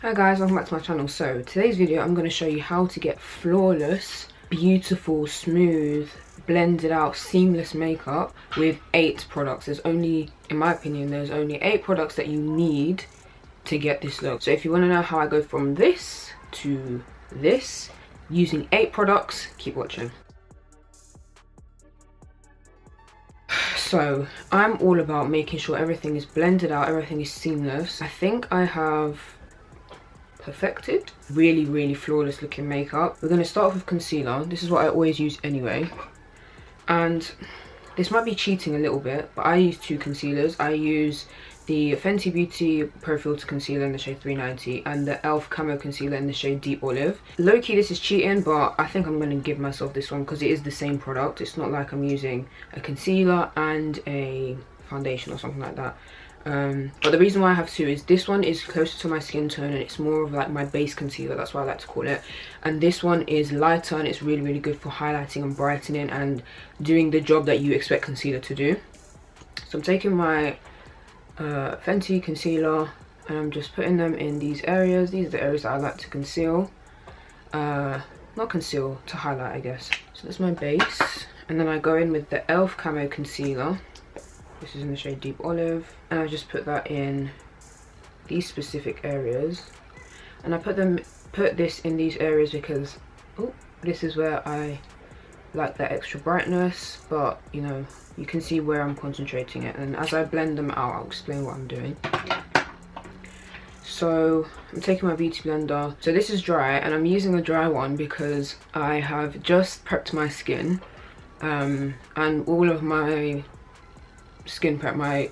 Hi guys, welcome back to my channel. So today's video I'm going to show you how to get flawless, beautiful, smooth, blended out, seamless makeup with 8 products. There's only, in my opinion, there's only 8 products that you need to get this look. So if you want to know how I go from this to this using 8 products, keep watching. So I'm all about making sure everything is blended out, everything is seamless. I think I have perfected really flawless looking makeup. We're going to start off with concealer. This is what I always use anyway, and this might be cheating a little bit, but I use 2 concealers. I use the Fenty Beauty Pro Filter Concealer in the shade 390 and the e.l.f. Camo Concealer in the shade Deep Olive. Low-key this is cheating, but I think I'm going to give myself this one because it is the same product. It's not like I'm using a concealer and a foundation or something like that. But the reason why I have 2 is this one is closer to my skin tone and it's more of like my base concealer, that's what I like to call it. And this one is lighter and it's really good for highlighting and brightening and doing the job that you expect concealer to do. So I'm taking my Fenty concealer and I'm just putting them in these areas. These are the areas that I like to conceal. Not conceal, to highlight I guess. So that's my base. And then I go in with the e.l.f. Camo Concealer. This is in the shade Deep Olive, and I just put that in these specific areas, and I put this in these areas because this is where I like that extra brightness, but you know, you can see where I'm concentrating it, and as I blend them out I'll explain what I'm doing. So I'm taking my beauty blender. So this is dry and I'm using a dry one because I have just prepped my skin, and all of my skin prep, my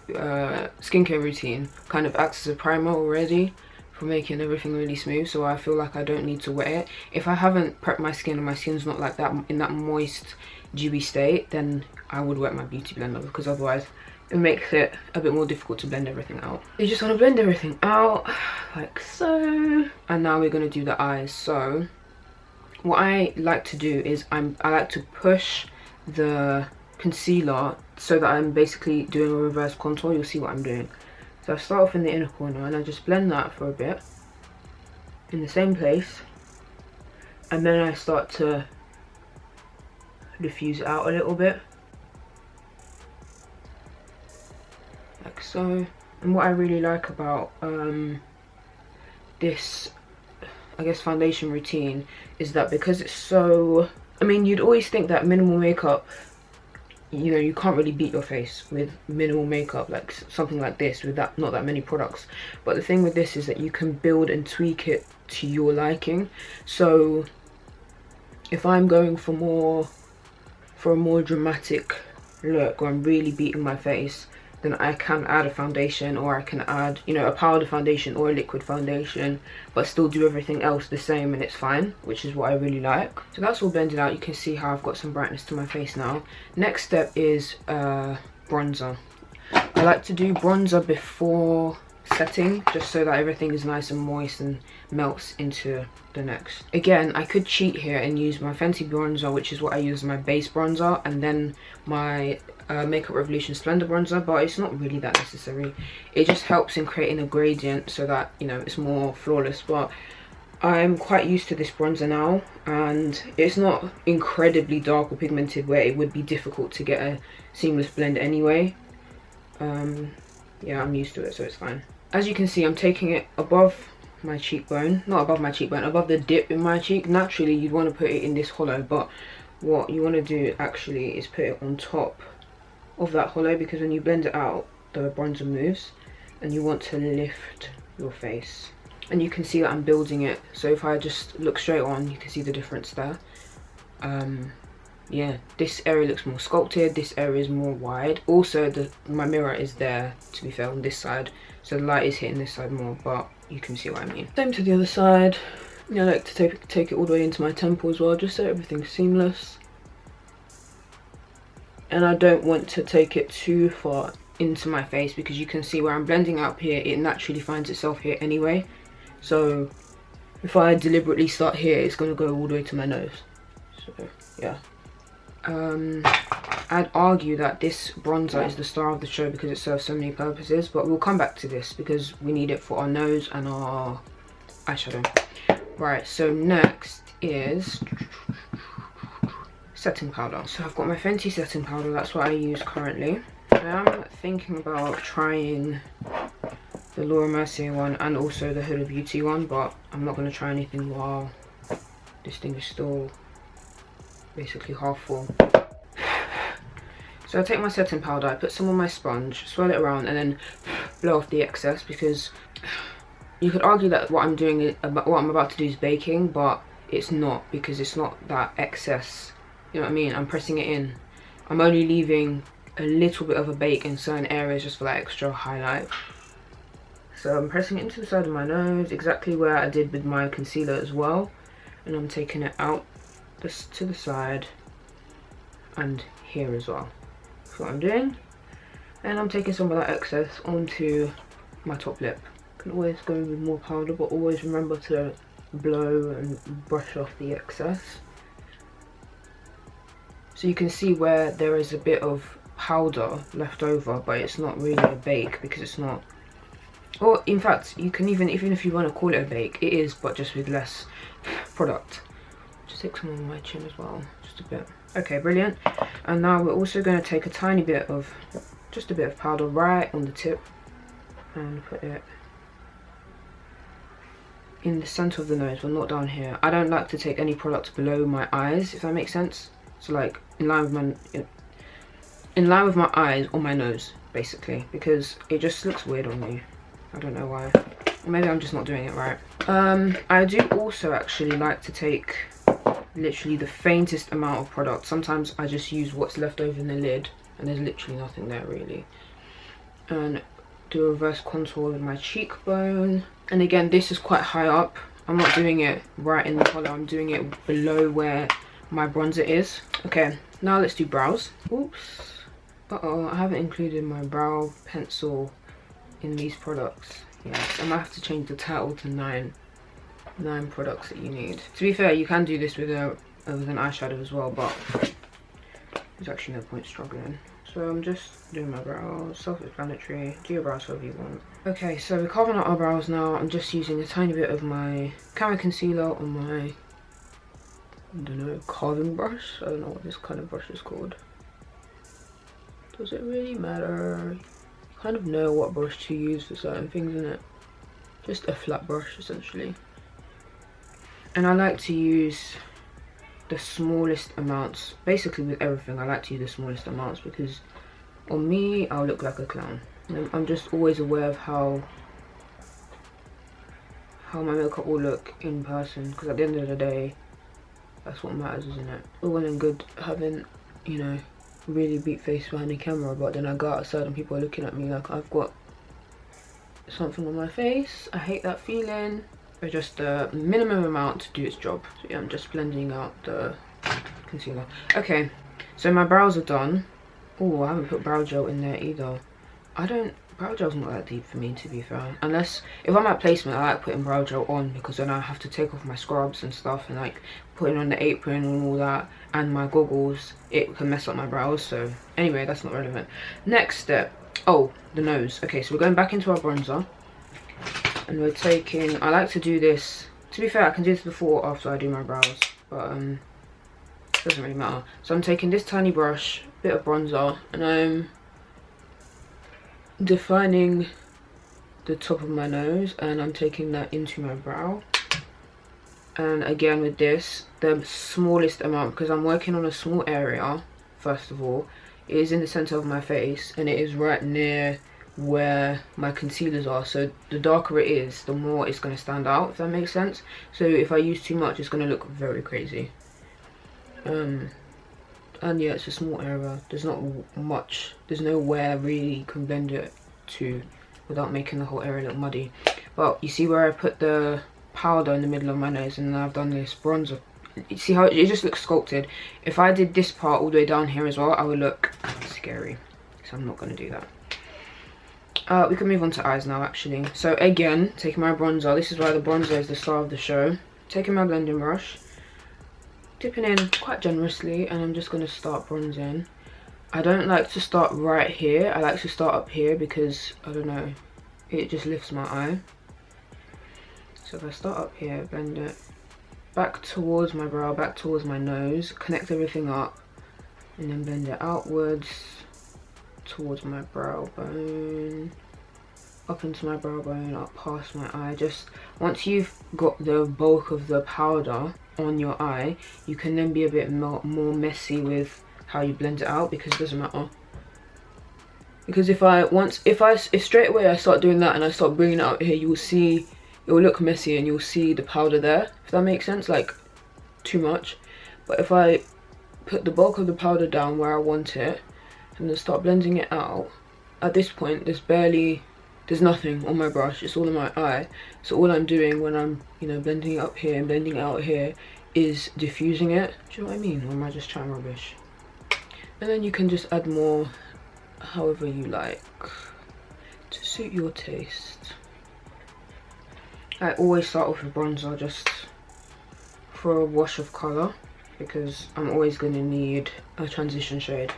skincare routine kind of acts as a primer already for making everything really smooth, so I feel like I don't need to wet it. If I haven't prepped my skin and my skin's not like that, in that moist dewy state, then I would wet my beauty blender because otherwise it makes it a bit more difficult to blend everything out. You just want to blend everything out like so. And now we're going to do the eyes. So what I like to do is I like to push the concealer so that I'm basically doing a reverse contour. You'll see what I'm doing. So I start off in the inner corner and I just blend that for a bit in the same place, and then I start to diffuse it out a little bit like so. And what I really like about this, I guess, foundation routine is that because it's so, I mean, you'd always think that minimal makeup, you know, you can't really beat your face with minimal makeup, like something like this with that, not that many products. But the thing with this is that you can build and tweak it to your liking. So if I'm going for a more dramatic look, or I'm really beating my face, then I can add a foundation, or I can add, you know, a powder foundation or a liquid foundation, but still do everything else the same and it's fine, which is what I really like. So that's all blended out. You can see how I've got some brightness to my face now. Next step is bronzer. I like to do bronzer before setting, just so that everything is nice and moist and melts into the next. Again, I could cheat here and use my Fenty bronzer, which is what I use as my base bronzer, and then my Makeup Revolution Splendor bronzer, but it's not really that necessary. It just helps in creating a gradient so that, you know, it's more flawless. But I'm quite used to this bronzer now, and it's not incredibly dark or pigmented where it would be difficult to get a seamless blend anyway. Yeah, I'm used to it, so it's fine. As you can see, I'm taking it above my cheekbone, not above my cheekbone, above the dip in my cheek. Naturally you'd want to put it in this hollow, but what you want to do actually is put it on top of that hollow, because when you blend it out the bronzer moves and you want to lift your face. And you can see that I'm building it, so if I just look straight on you can see the difference there. Yeah, this area looks more sculpted, this area is more wide. Also my mirror is there, to be fair, on this side, so the light is hitting this side more, but you can see what I mean. Same to the other side. I like to take it all the way into my temple as well, just so everything's seamless. And I don't want to take it too far into my face, because you can see where I'm blending up here, it naturally finds itself here anyway. So if I deliberately start here, it's going to go all the way to my nose. So yeah. I'd argue that this bronzer is the star of the show because it serves so many purposes, but we'll come back to this because we need it for our nose and our eyeshadow. Right, so next is setting powder. So I've got my Fenty setting powder, that's what I use currently. I am thinking about trying the Laura Mercier one and also the Huda Beauty one, but I'm not going to try anything while this thing is still basically half full. So I take my setting powder, I put some on my sponge, swirl it around, and then blow off the excess, because you could argue that what I'm doing, what I'm about to do is baking, but it's not, because it's not that excess. You know what I mean? I'm pressing it in. I'm only leaving a little bit of a bake in certain areas just for that extra highlight. So I'm pressing it into the side of my nose, exactly where I did with my concealer as well. And I'm taking it out just to the side and here as well. That's what I'm doing. And I'm taking some of that excess onto my top lip. Can always go with more powder, but always remember to blow and brush off the excess. So you can see where there is a bit of powder left over, but it's not really a bake because it's not. Or in fact, you can even if you want to call it a bake, it is, but just with less product. Just take some on my chin as well, just a bit. Okay, brilliant. And now we're also going to take a tiny bit of, just a bit of powder right on the tip and put it in the center of the nose, but not down here. I don't like to take any product below my eyes, if that makes sense. So like in line with my eyes or my nose, basically, because it just looks weird on me. I don't know why. Maybe I'm just not doing it right. I do also actually like to take literally the faintest amount of product. Sometimes I just use what's left over in the lid and there's literally nothing there really. And do a reverse contour with my cheekbone. And again, this is quite high up. I'm not doing it right in the collar, I'm doing it below where my bronzer is. Okay, now let's do brows. Oops. Uh-oh, I haven't included my brow pencil in these products. Yes, I might have to change the title to 9 products that you need. To be fair, you can do this with an eyeshadow as well, but there's actually no point struggling. So I'm just doing my brows, self-explanatory. Do your brows however you want. Okay, so we're carving out our brows now. I'm just using a tiny bit of my Camera Concealer on my, I don't know, carving brush. I don't know what this kind of brush is called. Does it really matter? You kind of know what brush to use for certain things, isn't it? Just a flat brush, essentially. And I like to use the smallest amounts. Basically with everything, I like to use the smallest amounts because on me, I'll look like a clown. And I'm just always aware of how my makeup will look in person, because at the end of the day, that's what matters, isn't it? All well and good having, you know, really beat face behind the camera, but then I go outside and people are looking at me like I've got something on my face. I hate that feeling. But just the minimum amount to do its job. So yeah, I'm just blending out the concealer. Okay, so my brows are done. Oh, I haven't put brow gel in there either. Brow gel's not that deep for me, to be fair. Unless, if I'm at placement, I like putting brow gel on because then I have to take off my scrubs and stuff and like putting on the apron and all that and my goggles. It can mess up my brows, so anyway, that's not relevant. Next step, oh, the nose. Okay, so we're going back into our bronzer. And we're taking, I like to do this, to be fair, I can do this before or after I do my brows, but it doesn't really matter. So I'm taking this tiny brush, bit of bronzer, and I'm defining the top of my nose, and I'm taking that into my brow. And again with this, the smallest amount, because I'm working on a small area, first of all. It is in the center of my face, and it is right near where my concealers are, so the darker it is, the more it's going to stand out, if that makes sense. So if I use too much, it's going to look very crazy. And yeah, it's a small area, there's not much, there's nowhere really you can blend it to without making the whole area look muddy. But you see where I put the powder in the middle of my nose, and then I've done this bronzer. You see how it just looks sculpted. If I did this part all the way down here as well, I would look scary, so I'm not going to do that. We can move on to eyes now, actually. So again, taking my bronzer. This is why the bronzer is the star of the show. Taking my blending brush, dipping in quite generously, and I'm just going to start bronzing. I don't like to start right here. I like to start up here because, I don't know, it just lifts my eye. So if I start up here, blend it back towards my brow, back towards my nose, connect everything up, and then blend it outwards towards my brow bone, up into my brow bone, up past my eye. Just once you've got the bulk of the powder on your eye, you can then be a bit more messy with how you blend it out, because it doesn't matter. Because if straight away I start doing that and I start bringing it out here, you will see it will look messy and you'll see the powder there, if that makes sense, like too much. But if I put the bulk of the powder down where I want it and then start blending it out, at this point there's nothing on my brush, it's all in my eye. So all I'm doing when I'm, you know, blending it up here and blending it out here is diffusing it. Do you know what I mean? Or am I just trying rubbish? And then you can just add more however you like to suit your taste. I always start off with bronzer just for a wash of colour, because I'm always going to need a transition shade.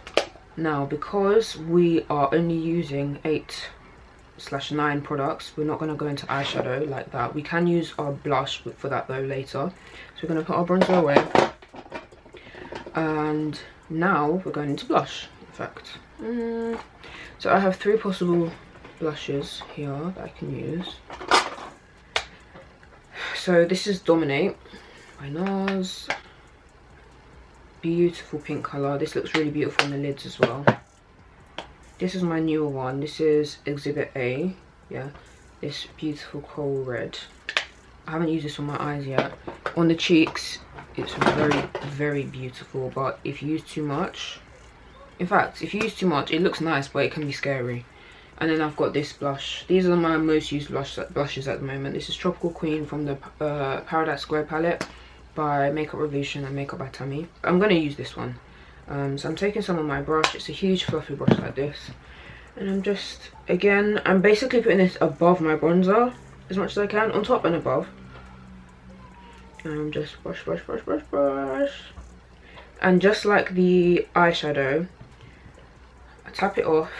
Now, because we are only using 8/9 products, we're not going to go into eyeshadow like that. We can use our blush for that though later. So we're going to put our bronzer away, and now we're going into blush, in fact. So I have 3 possible blushes here that I can use. So this is Dominate by NARS. Beautiful pink colour. This looks really beautiful on the lids as well. This is my newer one. This is Exhibit A. Yeah, this beautiful coral red. I haven't used this on my eyes yet. On the cheeks, it's very, very beautiful, but if you use too much, in fact, if you use too much, it looks nice, but it can be scary. And then I've got this blush. These are my most used blushes at the moment. This is Tropical Queen from the Paradise Square palette by Makeup Revolution and Makeup by Tammy. I'm going to use this one. So I'm taking some on my brush. It's a huge fluffy brush like this. And I'm just, again, I'm basically putting this above my bronzer as much as I can, on top and above. And I'm just brush, brush, brush, brush, brush. And just like the eyeshadow, I tap it off.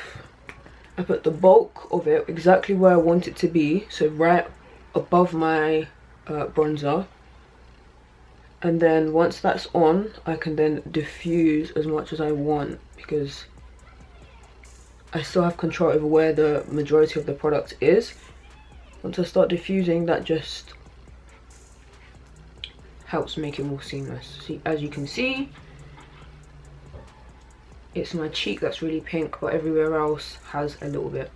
I put the bulk of it exactly where I want it to be, so right above my bronzer. And then once that's on, I can then diffuse as much as I want, because I still have control over where the majority of the product is. Once I start diffusing, that just helps make it more seamless. See, as you can see, it's my cheek that's really pink, but everywhere else has a little bit.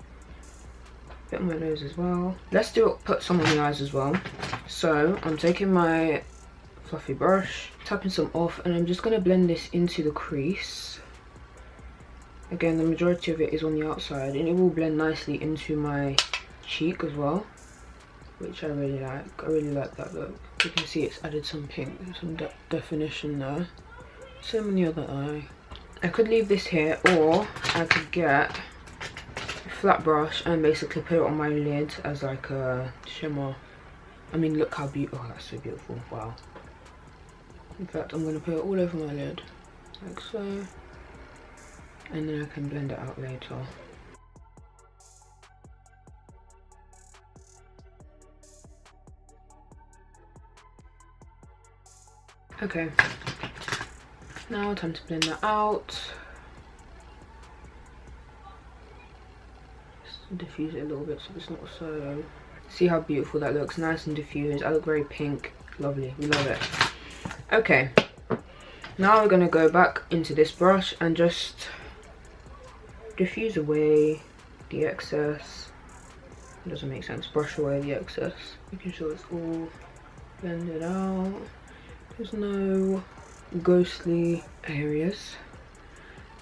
Bit on my nose as well. Let's put some on the eyes as well. So I'm taking my fluffy brush, tapping some off, and I'm just going to blend this into the crease. Again, the majority of it is on the outside, and it will blend nicely into my cheek as well, which I really like. I really like that look. You can see it's added some pink, some definition there. Same on the other eye. I could leave this here, or I could get a flat brush and basically put it on my lid as like a shimmer. I mean, look how beautiful. Oh, that's so beautiful. Wow. In fact, I'm going to put it all over my lid, like so. And then I can blend it out later. Okay. Now time to blend that out. Just diffuse it a little bit so it's not so... See how beautiful that looks, nice and diffused. I look very pink, lovely, we love it. Okay, now we're gonna go back into this brush and just diffuse away the excess. It doesn't make sense, brush away the excess. Making sure it's all blended out. There's no ghostly areas.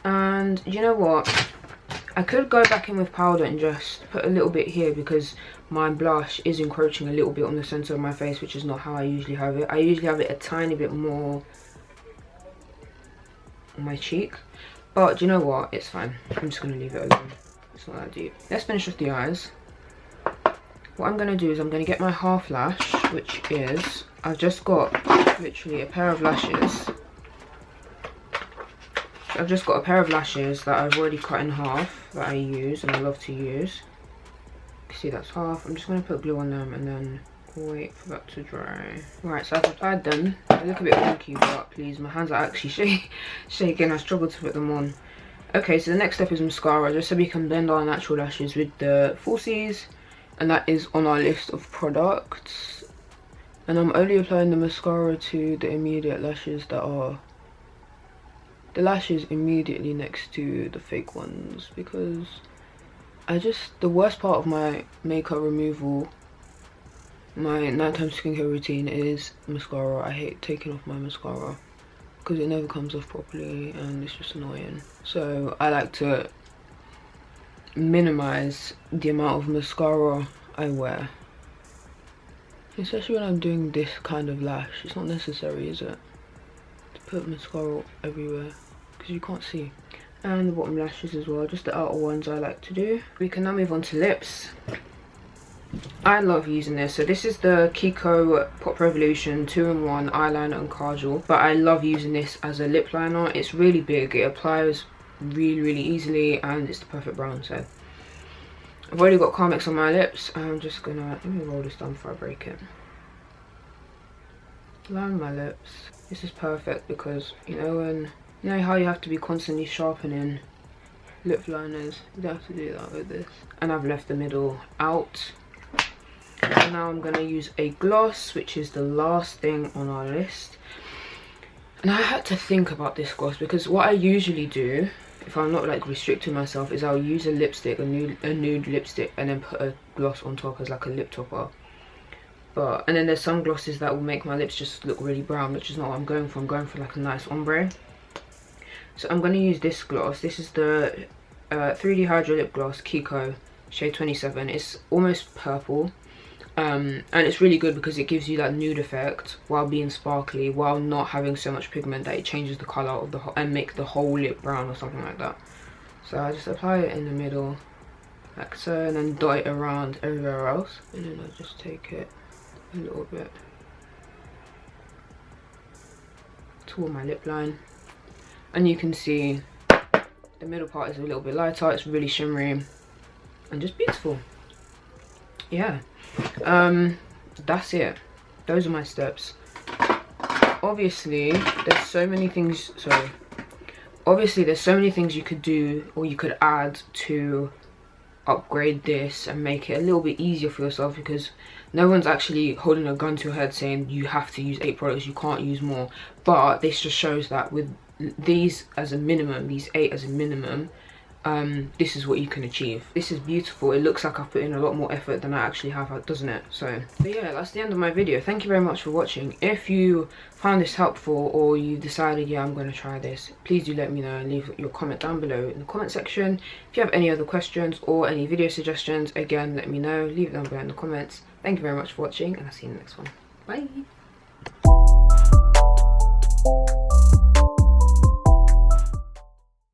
And you know what, I could go back in with powder and just put a little bit here, because my blush is encroaching a little bit on the center of my face, which is not how I usually have it. I usually have it a tiny bit more on my cheek, but you know what, it's fine. I'm just going to leave it alone, it's not that deep. Let's finish with the eyes. What I'm going to do is I'm going to get my half lash, which is, I've just got literally a pair of lashes. I've just got a pair of lashes that I've already cut in half, that I use and I love to use. You can see that's half. I'm just going to put glue on them and then wait for that to dry. Right, so I've applied them. They look a bit wonky, but please, my hands are actually shaking. I struggle to put them on. Okay, so the next step is mascara, just so we can blend our natural lashes with the falsies, and that is on our list of products. And I'm only applying the mascara to the immediate lashes that are the lashes immediately next to the fake ones, because the worst part of my makeup removal, my nighttime skincare routine, is mascara. I hate taking off my mascara because it never comes off properly and it's just annoying. So I like to minimize the amount of mascara I wear, especially when I'm doing this kind of lash. It's not necessary, is it, to put mascara everywhere because you can't see. And the bottom lashes as well, just the outer ones I like to do. We can now move on to lips. I love using this. So this is the Kiko Pop Revolution 2-in-1 eyeliner and kajal, but I love using this as a lip liner. It's really big, it applies really easily, and it's the perfect brown. So I've already got Carmex on my lips. I'm just gonna, let me roll this down before I break it. Line my lips. This is perfect because you know how you have to be constantly sharpening lip liners? You don't have to do that with this. And I've left the middle out. And now I'm gonna use a gloss, which is the last thing on our list. And I had to think about this gloss because what I usually do, if I'm not like restricting myself, is I'll use a lipstick, a nude lipstick, and then put a gloss on top as like a lip topper. And then there's some glosses that will make my lips just look really brown, which is not what I'm going for. I'm going for like a nice ombre. So I'm going to use this gloss. This is the 3D Hydro Lip Gloss Kiko shade 27. It's almost purple, and it's really good because it gives you that nude effect while being sparkly, while not having so much pigment that it changes the colour of the and make the whole lip brown or something like that. So I just apply it in the middle like so, and then dot it around everywhere else, and then I just take it a little bit toward my lip line. And you can see the middle part is a little bit lighter. It's really shimmery and just beautiful. Yeah, that's it. Those are my steps. Obviously there's so many things you could do or you could add to upgrade this and make it a little bit easier for yourself, because no one's actually holding a gun to your head saying you have to use 8 products, you can't use more. But this just shows that with these as a minimum, these 8 as a minimum, this is what you can achieve. This is beautiful. It looks like I've put in a lot more effort than I actually have, doesn't it? So but yeah, that's the end of my video. Thank you very much for watching. If you found this helpful or you decided, yeah, I'm going to try this, please do let me know and leave your comment down below in the comment section. If you have any other questions or any video suggestions, again, let me know. Leave it down below in the comments. Thank you very much for watching, and I'll see you in the next one. Bye.